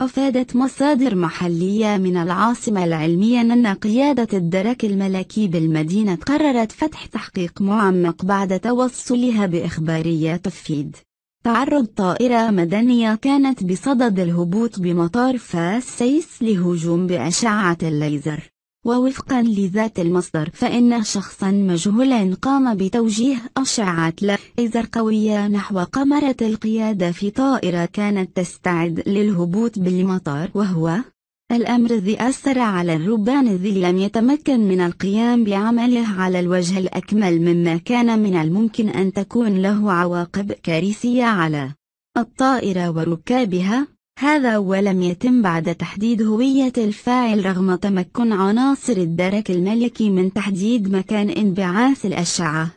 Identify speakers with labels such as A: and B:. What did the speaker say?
A: أفادت مصادر محلية من العاصمة العلمية أن قيادة الدرك الملكي بالمدينة قررت فتح تحقيق معمق بعد توصلها بإخباريات تفيد تعرض طائرة مدنية كانت بصدد الهبوط بمطار فاس سيس لهجوم بأشعة الليزر. ووفقا لذات المصدر فإن شخصا مجهولا قام بتوجيه أشعة ليزر قوية نحو قمرة القيادة في طائرة كانت تستعد للهبوط بالمطار، وهو الأمر الذي أثر على الربان الذي لم يتمكن من القيام بعمله على الوجه الأكمل، مما كان من الممكن أن تكون له عواقب كارثية على الطائرة وركابها. هذا ولم يتم بعد تحديد هوية الفاعل رغم تمكن عناصر الدرك الملكي من تحديد مكان انبعاث الأشعة.